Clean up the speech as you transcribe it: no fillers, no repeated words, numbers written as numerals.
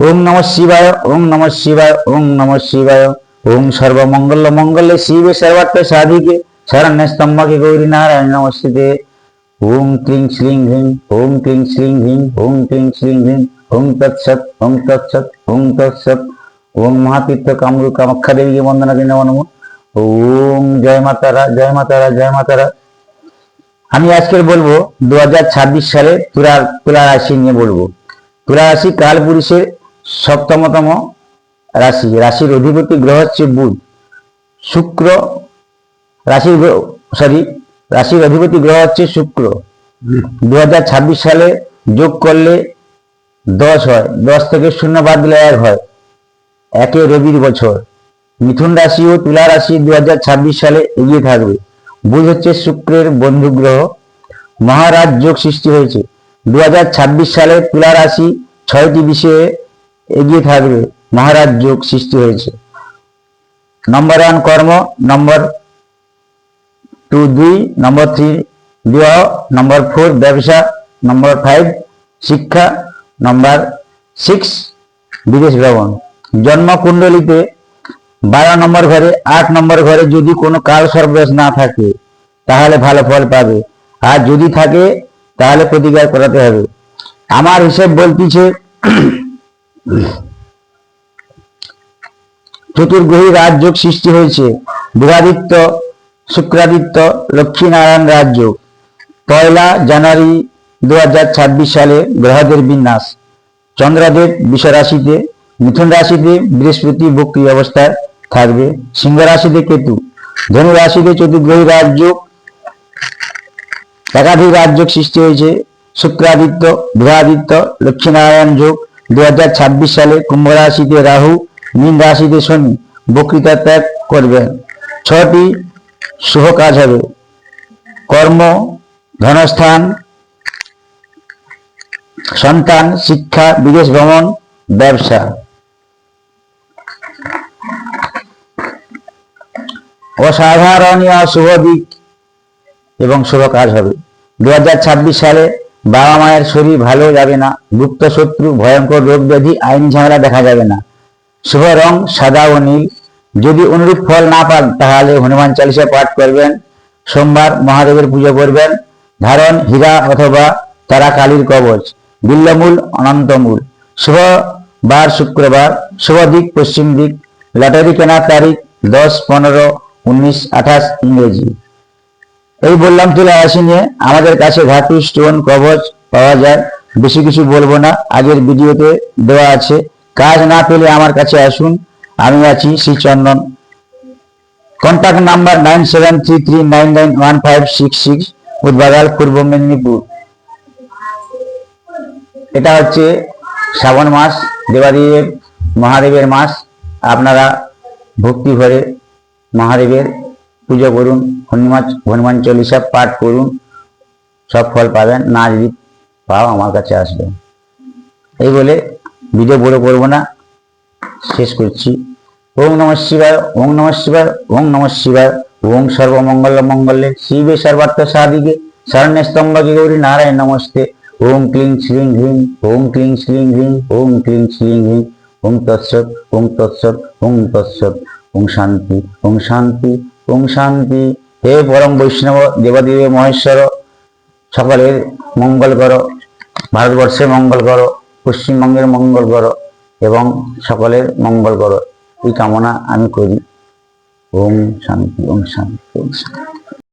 ওং নমঃ শিবায়, ওং নমঃ শিবায়, ওং নমঃ শিবায়। ওং সর্বমঙ্গল মঙ্গলে শিবে সর্বার্থ সাধিকে শরণ্যে স্তম্ভকে গৌরী নারায়ণ নমস্তে। ওং ক্লিং শ্লিং হ্রিং, ওং ক্লিং শ্লিং হ্রিং, ওং ক্লিং শ্লিং হ্রিং। ওং তৎসৎ, ওং তৎসৎ, ওং তৎসৎ। ওং মহাতীর্থ কামরূপ কামাখ্যা দেবীকে বন্দনা করে নমঃ। ওং জয় মাতারা, জয় মাতারা, জয় মাতারা। আমি আজকে বলবো 2026 সালে তুলা রাশি নিয়ে বলবো। তুলা রাশি কালপুরুষের সপ্তমতম রাশি। রাশির অধিপতি গ্রহ হচ্ছে বুধ। শুক্র রাশির অধিপতি গ্রহ হচ্ছে শুক্র। 2026 সালে যোগ করলে 10 হয়, 10 থেকে 0 বাদ দিলে 1 হয়। একে রবির বছর। মিথুন রাশি ও তুলা রাশি 2026 সালে এগিয়ে থাকবে। বুধ হচ্ছে শুক্রের বন্ধু গ্রহ। মহারাজ যোগ সৃষ্টি হয়েছে। 2026 সালে তুলা রাশি 6টি বিষয়ে এগিয়ে থাকবে। মহারাজ যোগ সৃষ্টি হয়েছে। নম্বর 1 কর্ম, নম্বর 2 2, নম্বর 3 বিবাহ, নম্বর 4 ব্যবসা, নম্বর 5 শিক্ষা, নম্বর 6 বিদেশ ভ্রমণ। জন্ম কুণ্ডলিতে 12 নম্বর ঘরে, 8 নম্বর ঘরে যদি কোনো কাল সর্বনাশ না থাকে তাহলে ভালো ফল পাবে, আর যদি থাকে তাহলে প্রতিকার করাতে হবে। আমার হিসেব বলতেছে চতুর্গ্রহী রাজযোগ সৃষ্টি হয়েছে। বুধাদিত্য, শুক্রাদিত্য, লক্ষ্মীনারায়ণ রাজযোগ। 1 জানুয়ারি 2026 সালে গ্রহদের বিন্যাস। চন্দ্রদেব বৃষ রাশিতে, মিথুন রাশিতে বৃহস্পতি বক্রী অবস্থায় থাকবে, সিংহ রাশিতে কেতু, ধনু রাশিতে চতুর্গ্রহী রাজযোগ। একাধিক রাজযোগ সৃষ্টি হয়েছে। শুক্রাদিত্য, বুধাদিত্য, লক্ষ্মীনারায়ণ যোগ। 2026 সালে কুম্ভ রাশিতে রাহু, মীন রাশিতে শনি বক্রীতা ত্যাগ করবেন। 6টি শুভ কাজ হবে: কর্ম, ধনস্থান, সন্তান, শিক্ষা, বিদেশ ভ্রমণ, ব্যবসা। অসাধারণীয় শুভ দিক এবং শুভ কাজ হবে। 2026 সালে বাবা মায়ের শরীর ভালো যাবে না। গুপ্ত শত্রু, ভয়ঙ্কর রোগ ব্যাধি, আইনি ঝামেলা দেখা যাবে না। শুভ রং সাদা ও নীল। যদি অনুরূপ ফল না পান তাহলে হনুমান চালিসা পাঠ করবেন। সোমবার মহাদেবের পুজো করবেন। ধারণ হীরা অথবা তারা কালীর কবচ। বিল্লমূল, অনন্তমূল। শুভ বার শুক্রবার। শুভ দিক পশ্চিম দিক। লটারি কেনার তারিখ 10, 15, 19, 28 ইংরেজি। এই বললাম তুলা রাশি নিয়ে। আমাদের কাছে ধাতু, স্টোন, কবচ পাওয়া যায়। বেশি কিছু বলবো না, আগের ভিডিওতে দেওয়া আছে। কাজ না পেলে আমার কাছে আসুন, আমি আছি শ্রীচন্দন। কন্ট্যাক্ট নাম্বার 9733991566, উদ্বাগাল, পূর্ব মেদিনীপুর। এটা হচ্ছে শ্রাবণ মাস, দেবাদেবের মহাদেবের মাস। আপনারা ভক্তি ভরে মহাদেবের পুজো করুন, হনুমান চল্লিশা পাঠ করুন, সব ফল পাবেন। না যদি পাও আমার কাছে আসবেন। এই বলে ভিডিও বড় করবো না, শেষ করছি। ওং নমঃ শিবায়, ওং নমঃ শিবায়, ওং নমঃ শিবায়। ওং সর্বমঙ্গল মঙ্গলে শিবে সর্বার্থ সাধিকে শরণ্যে স্তম্ভকে গৌরী নারায়ণ নমস্তে। ওং ক্লিং শ্লিং হ্রিং, ওং ক্লিং শ্লিং হ্রিং, ওং ক্লিং শ্লিং হ্রিং। ওং তৎসৎ, ওং তৎসৎ, ওং তৎসৎ। ওং শান্তি, ওং শান্তি, ওং শান্তি। হে পরম বৈষ্ণব দেবাদেব মহেশ্বর, সকলের মঙ্গল করো, ভারতবর্ষের মঙ্গল করো, পশ্চিমবঙ্গের মঙ্গল করো এবং সকলের মঙ্গল করো, এই কামনা আমি করি। ওম শান্তি, ওম শান্তি, ওম শান্তি।